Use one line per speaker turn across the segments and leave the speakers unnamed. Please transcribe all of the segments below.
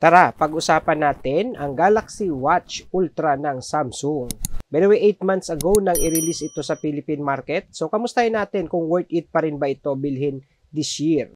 Tara, pag-usapan natin ang Galaxy Watch Ultra ng Samsung. By the way, 8 months ago nang i-release ito sa Philippine market. So, kamustahin natin kung worth it pa rin ba ito bilhin this year.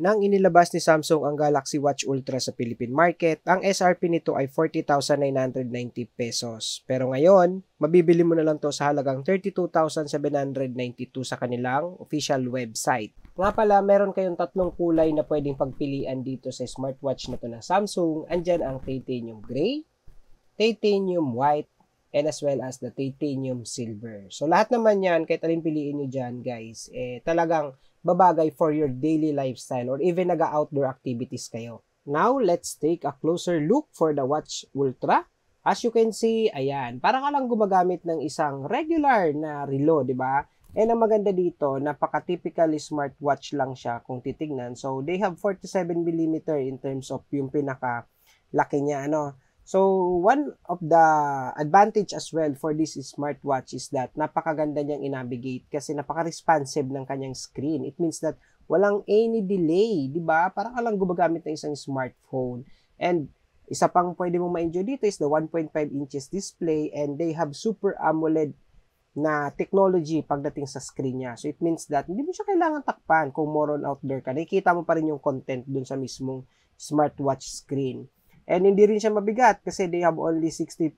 Nang inilabas ni Samsung ang Galaxy Watch Ultra sa Philippine market, ang SRP nito ay 40,990 pesos. Pero ngayon, mabibili mo na lang to sa halagang 32,792 sa kanilang official website. Nga pala, meron kayong tatlong kulay na pwedeng pagpilian dito sa smartwatch na to ng Samsung. Andyan ang titanium gray, titanium white, and as well as the titanium silver. So lahat naman yan, kahit alin piliin nyo dyan guys, talagang babagay for your daily lifestyle or even naga-outdoor activities kayo. Now, let's take a closer look for the Watch Ultra. As you can see, ayan, parang ka lang gumagamit ng isang regular na relo, di ba? And ang maganda dito, napaka-typically smartwatch lang siya kung titignan. So, they have 47mm in terms of yung pinaka-laki niya, ano. So, one of the advantage as well for this smartwatch is that napakaganda niyang i-navigate kasi napaka-responsive ng kanyang screen. It means that walang any delay, di ba? Parang ka lang gumagamit ng isang smartphone. And isa pang pwede mong ma-enjoy dito is the 1.5 inches display and they have Super AMOLED na technology pagdating sa screen niya. So, it means that hindi mo siya kailangan takpan kung more on outdoor ka. Nakikita mo pa rin yung content dun sa mismong smartwatch screen. And hindi rin siya mabigat kasi they have only 60.5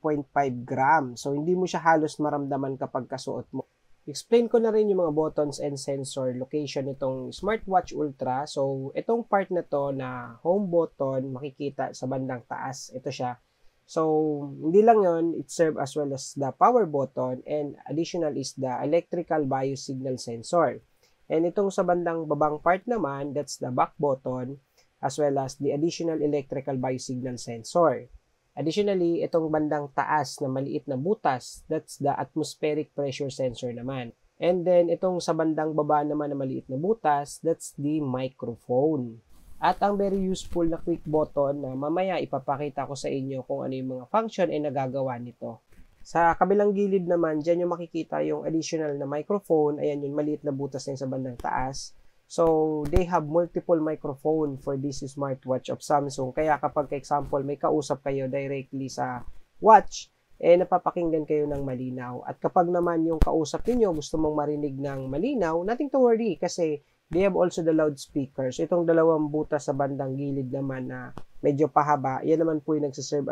grams. So, hindi mo siya halos maramdaman kapag kasuot mo. Explain ko na rin yung mga buttons and sensor location nitong Smartwatch Ultra. So, itong part na to na home button, makikita sa bandang taas. Ito siya. So, hindi lang yon, it serves as well as the power button and additional is the electrical biosignal sensor. And itong sa bandang babang part naman, that's the back button, as well as the additional electrical biosignal sensor. Additionally, itong bandang taas na maliit na butas, that's the atmospheric pressure sensor naman. And then, itong sa bandang baba naman na maliit na butas, that's the microphone. At ang very useful na quick button na mamaya ipapakita ko sa inyo kung ano yung mga function ay nagagawa nito. Sa kabilang gilid naman, dyan yung makikita yung additional na microphone. Ayan yung maliit na butas na sa bandang taas. So, they have multiple microphone for this smartwatch of Samsung. Kaya kapag, example, may kausap kayo directly sa watch, napapakinggan kayo ng malinaw. At kapag naman yung kausap niyo gusto mong marinig ng malinaw, nothing to worry kasi they have also the loudspeaker. So, itong dalawang butas sa bandang gilid naman na medyo pahaba, yan naman po yung nagsiserve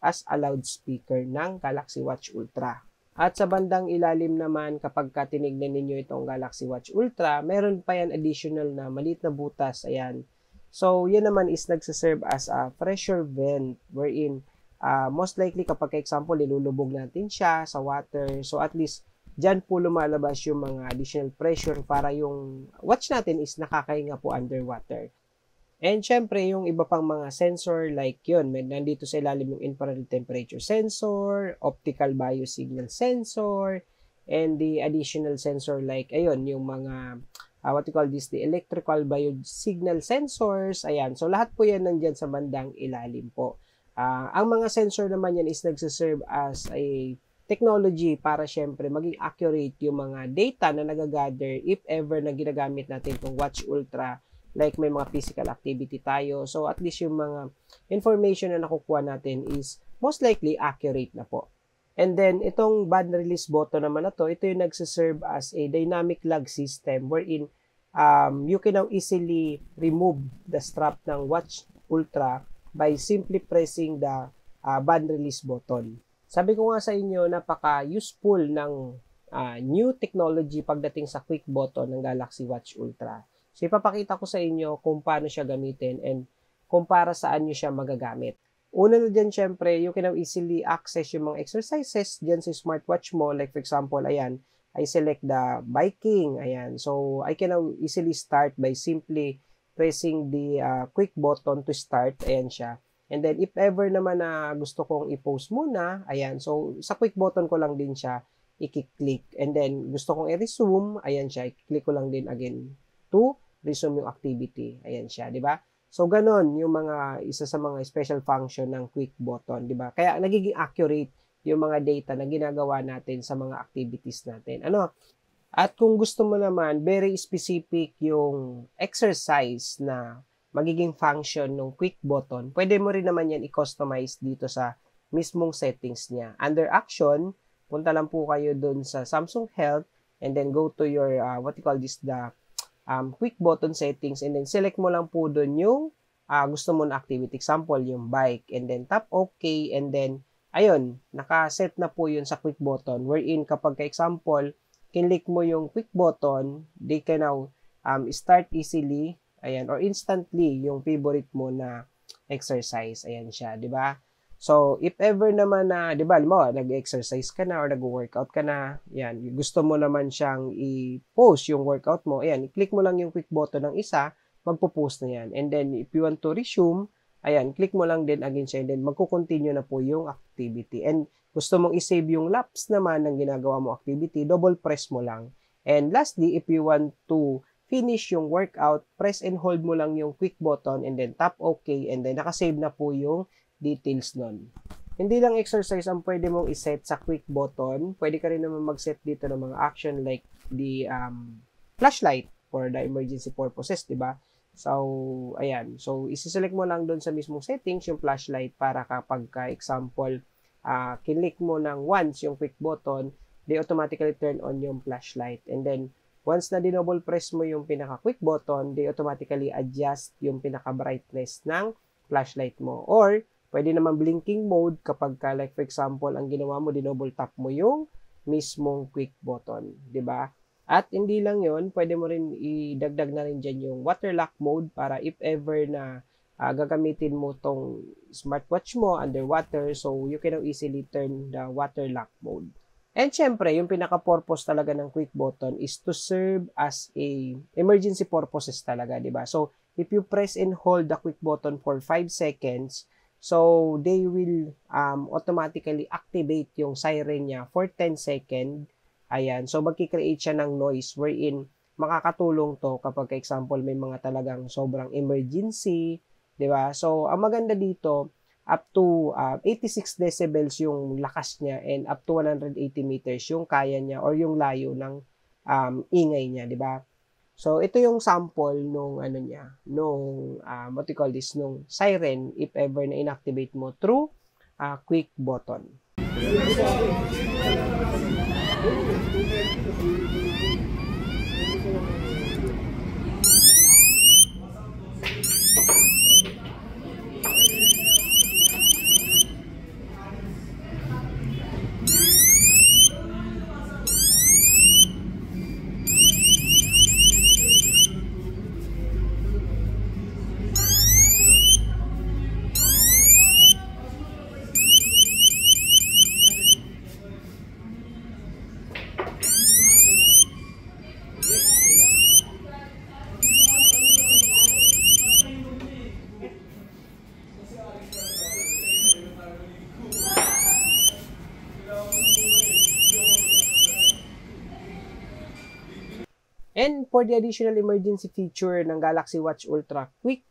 as a loudspeaker ng Galaxy Watch Ultra. At sa bandang ilalim naman, kapag tinignan ninyo itong Galaxy Watch Ultra, meron pa yan additional na maliit na butas. Ayan. So, yan naman is nagsaserve as a pressure vent wherein most likely kapag example, ilulubog natin siya sa water. So, at least, dyan po lumalabas yung mga additional pressure para yung watch natin is nakakahinga po underwater. And syempre, yung iba pang mga sensor like yun, nandito sa ilalim yung infrared temperature sensor, optical biosignal sensor, and the additional sensor like, ayun, yung mga, what you call this, the electrical biosignal sensors, ayan. So, lahat po yan nandyan sa bandang ilalim po. Ang mga sensor naman yan is nagsiserve as a technology para syempre maging accurate yung mga data na nagagather if ever na ginagamit natin itong Watch Ultra. Like may mga physical activity tayo. So, at least yung mga information na nakukuha natin is most likely accurate na po. And then, itong band release button naman na to, ito yung nagsiserve as a dynamic lock system wherein you can now easily remove the strap ng Watch Ultra by simply pressing the band release button. Sabi ko nga sa inyo, napaka-useful ng new technology pagdating sa quick button ng Galaxy Watch Ultra. So, ipapakita ko sa inyo kung paano siya gamitin and kung para saan nyo siya magagamit. Una na dyan, syempre, you can now easily access yung mga exercises dyan sa smartwatch mo. Like, for example, ayan, I select the biking. Ayan. So, I can now easily start by simply pressing the quick button to start. Ayan siya. And then, if ever naman na gusto kong i-pause muna, ayan. So, sa quick button ko lang din siya. i-click. And then, gusto kong i-resume, ayan siya, i-click ko lang din again to resume yung activity. Ayan siya, di ba? So, ganon yung isa sa mga special function ng quick button, di ba? Kaya, nagiging accurate yung mga data na ginagawa natin sa mga activities natin. At kung gusto mo naman, very specific yung exercise na magiging function ng quick button, pwede mo rin naman yan i-customize dito sa mismong settings niya. Under action, punta lang po kayo dun sa Samsung Health and then go to your, the quick button settings and then select mo lang po dun yung gusto mo na activity. Example, yung bike and then tap OK and then, ayun, nakaset na po yun sa quick button wherein kapag ka-example, kinlik mo yung quick button, they can now start easily, ayan, or instantly yung favorite mo na exercise. Ayan siya, di ba? So, if ever naman na, di ba, nag-exercise ka na or nag-workout ka na, yan, gusto mo naman siyang i-post yung workout mo, ayan, i-click mo lang yung quick button ng isa, magpo-post na yan. And then, if you want to resume, ayan, click mo lang din again siya and then magko-continue na po yung activity. And gusto mong i-save yung laps naman ng ginagawa mo activity, double press mo lang. And lastly, if you want to finish yung workout, press and hold mo lang yung quick button and then tap OK and then nakasave na po yung details nun. Hindi lang exercise ang pwede mong iset sa quick button. Pwede ka rin naman mag-set dito ng mga action like the flashlight for the emergency purposes, di ba? So, ayan. So, isi-select mo lang doon sa mismong settings yung flashlight para kapag ka-example, kinlik mo ng once yung quick button, they automatically turn on yung flashlight. And then, once na dinouble press mo yung pinaka-quick button, they automatically adjust yung pinaka-brightness ng flashlight mo. Or, pwede naman blinking mode kapag ka, like for example, ang ginawa mo, dinouble tap mo yung mismong quick button. Diba? At hindi lang yon, pwede mo rin idagdag na rin dyan yung water lock mode para if ever na gagamitin mo tong smartwatch mo underwater, so you can now easily turn the water lock mode. And syempre, yung pinaka-purpose talaga ng quick button is to serve as a emergency purposes talaga, di ba? So, if you press and hold the quick button for 5 seconds, so they will automatically activate yung siren niya for 10 seconds. Ayan, so magki-create siya ng noise wherein makakatulong to kapag example may mga talagang sobrang emergency, 'di ba? So ang maganda dito up to 86 decibels yung lakas niya and up to 180 meters yung kaya niya or yung layo ng ingay niya, 'di ba? So ito yung sample nung nung siren if ever na inactivate mo through quick button. And for the additional emergency feature ng Galaxy Watch Ultra quick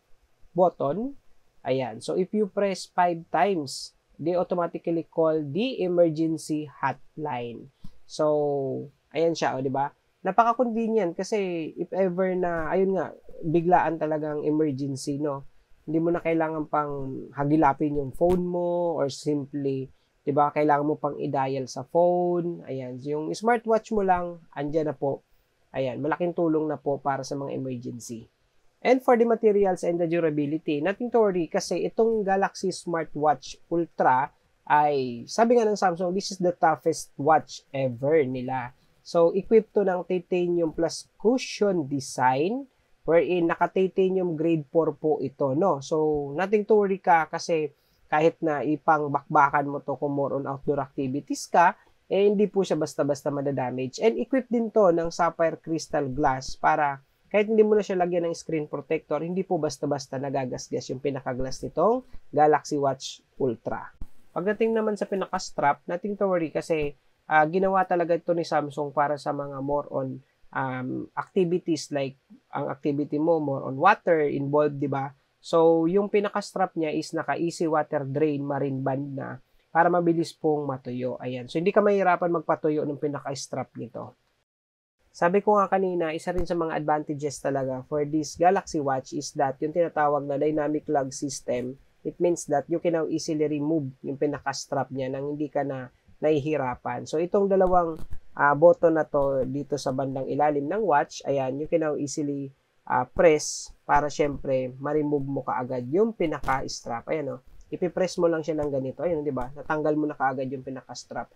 button, ayan. So if you press 5 times, they automatically call the emergency hotline. So, ayan siya, di ba? Napaka-convenient kasi if ever na, ayun nga, biglaan talagang emergency, no? Hindi mo na kailangan pang hagilapin yung phone mo or simply, di ba, kailangan mo pang i-dial sa phone. Ayan, yung smartwatch mo lang, andyan na po. Ayan, malaking tulong na po para sa mga emergency. And for the materials and the durability, nothing to worry kasi itong Galaxy Smartwatch Ultra ay, sabi nga ng Samsung, this is the toughest watch ever nila. So, equipped to ng titanium plus cushion design wherein naka-titanium grade 4 po ito, no? So, nothing to worry ka kasi kahit na ipang bakbakan mo to kung more on outdoor activities ka, hindi po siya basta-basta madadamage. And equipped din to ng sapphire crystal glass para kahit hindi mo na siya lagyan ng screen protector, hindi po basta-basta nagagasgas yung pinaka-glass nitong Galaxy Watch Ultra. Pagdating naman sa pinaka-strap, nothing to worry kasi ginawa talaga ito ni Samsung para sa mga more on activities like ang activity mo more on water involved, di ba? So, yung pinaka-strap niya is naka-easy water drain marine band na para mabilis pong matuyo. Ayan. So, hindi ka mahirapan magpatuyo ng pinaka-strap nito. Sabi ko nga kanina, isa rin sa mga advantages talaga for this Galaxy Watch is that yung tinatawag na dynamic lug system, it means that you can now easily remove yung pinaka-strap niya nang hindi ka na nahihirapan. So, itong dalawang button na to dito sa bandang ilalim ng watch, ayan, you can now easily press para syempre ma-remove mo kaagad yung pinaka-strap. Ayan o, ipipress mo lang siya ng ganito. Ayan, di ba? Natanggal mo na kaagad yung pinaka-strap.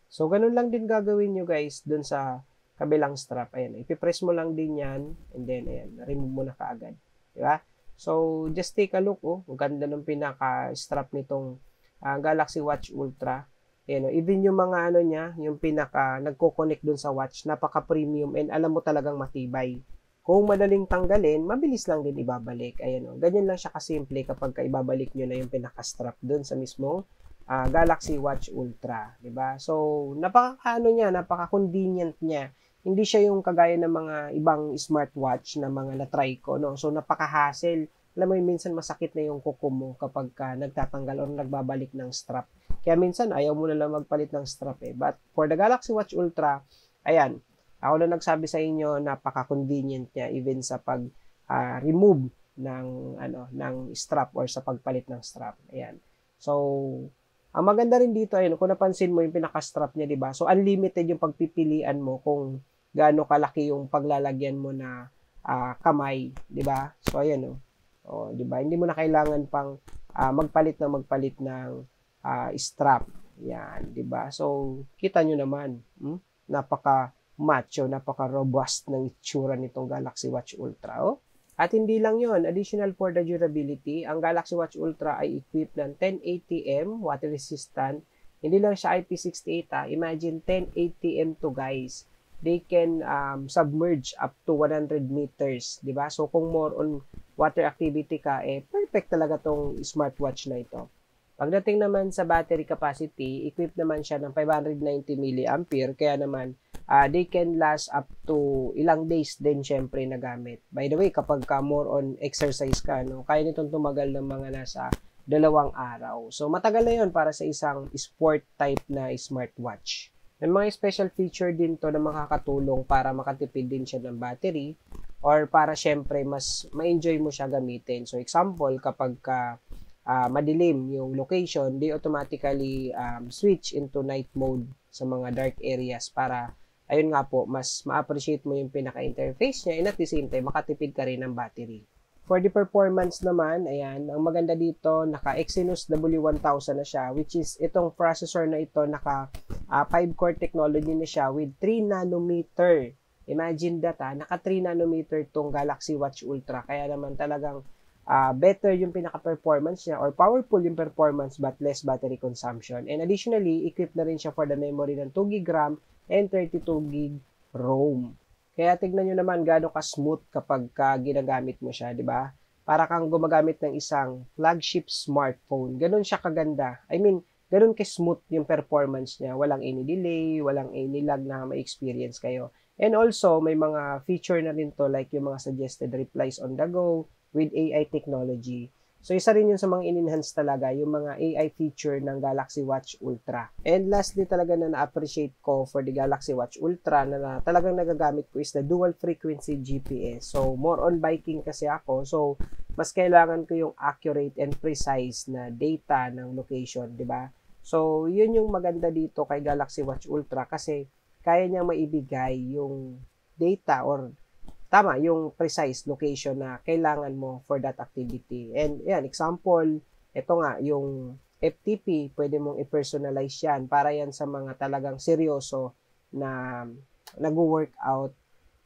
So, ganun lang din gagawin nyo guys dun sa kabilang strap. Ayan, ipipress mo lang din yan and then, ayan, remove mo na kaagad. Diba? So, just take a look, oh. Ang ganda ng pinaka-strap nitong Galaxy Watch Ultra. Ayan, oh. Even yung mga ano niya, yung nagko-connect dun sa watch, napaka-premium and alam mo talagang matibay. Kung madaling tanggalin, mabilis lang din ibabalik. Ayan, oh. Ganyan lang siya kasimple kapag ibabalik nyo na yung pinaka-strap dun sa mismong Galaxy Watch Ultra. Diba? So, napaka-convenient niya. Hindi siya yung kagaya ng mga ibang smartwatch na mga na-try ko, no? So, napaka-hassle. Alam mo, minsan masakit na yung kuko mo kapag nagtatanggal o nagbabalik ng strap. Kaya minsan, ayaw mo na lang magpalit ng strap eh. But for the Galaxy Watch Ultra, ayan, ako na nagsabi sa inyo, napaka-convenient niya even sa pag-remove ng strap or sa pagpalit ng strap. Ayan. So, ang maganda rin dito, ayun, kung napansin mo yung pinaka-strap niya, di ba? So, unlimited yung pagpipilian mo kung gaano kalaki yung paglalagyan mo na kamay, di ba? So, ayan, oh, di ba? Hindi mo na kailangan pang magpalit ng strap. Yan, di ba? So, kita nyo naman, napaka-macho, napaka-robust ng itsura nitong Galaxy Watch Ultra, oh. At hindi lang yon, additional for the durability, ang Galaxy Watch Ultra ay equipped ng 1080M water resistant. Hindi lang siya IP68, imagine 1080M to guys. They can submerge up to 100 meters, di ba? So kung more on water activity ka, perfect talaga tong smartwatch na ito. Pagdating naman sa battery capacity, equipped naman siya ng 590 mAh, kaya naman they can last up to ilang days din syempre na gamit. By the way, kapag more on exercise ka, no, kaya nitong tumagal ng mga nasa 2 araw. So matagal na yon para sa isang sport type na smartwatch. May mga special feature din to na makakatulong para makatipid din siya ng battery or para syempre mas ma-enjoy mo siya gamitin. So example, kapag madilim yung location, they automatically switch into night mode sa mga dark areas para ayun nga po, mas ma-appreciate mo yung pinaka-interface niya and at the same time, makatipid ka rin ng battery. For the performance naman, ayan, ang maganda dito, naka Exynos W1000 na siya, which is itong processor na ito, naka 5-core technology na siya with 3 nanometer. Imagine that, naka 3 nanometer tong Galaxy Watch Ultra. Kaya naman talagang better yung pinaka-performance niya or powerful yung performance but less battery consumption. And additionally, equipped na rin siya for the memory ng 2GB RAM and 32GB ROM. Kaya tignan nyo naman gaano ka-smooth kapag ginagamit mo siya, di ba? Para kang gumagamit ng isang flagship smartphone. Ganon siya kaganda. I mean, ganon ka-smooth yung performance niya. Walang any delay, walang any lag na ma-experience kayo. And also, may mga feature na rin to like yung mga suggested replies on the go with AI technology. So, isa rin yun sa mga in-enhance talaga, yung mga AI feature ng Galaxy Watch Ultra. And lastly talaga na na-appreciate ko for the Galaxy Watch Ultra na talagang nagagamit ko is the dual frequency GPS. So, more on biking kasi ako. So, mas kailangan ko yung accurate and precise na data ng location, di ba? So, yun yung maganda dito kay Galaxy Watch Ultra kasi kaya niyang maibigay yung data or tama, yung precise location na kailangan mo for that activity. And yan, example, ito nga, yung FTP, pwede mong i-personalize yan para yan sa mga talagang seryoso na nag-workout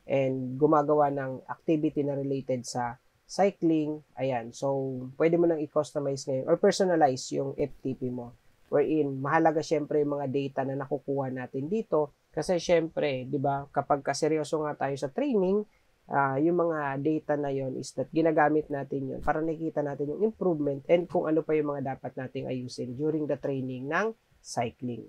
and gumagawa ng activity na related sa cycling. Ayan, so pwede mo nang i-customize ngayon or personalize yung FTP mo. Wherein, mahalaga syempre yung mga data na nakukuha natin dito kasi syempre, di ba, kapag kaseryoso nga tayo sa training, yung mga data na yon is that ginagamit natin yun para nakikita natin yung improvement and kung ano pa yung mga dapat nating ayusin during the training ng cycling.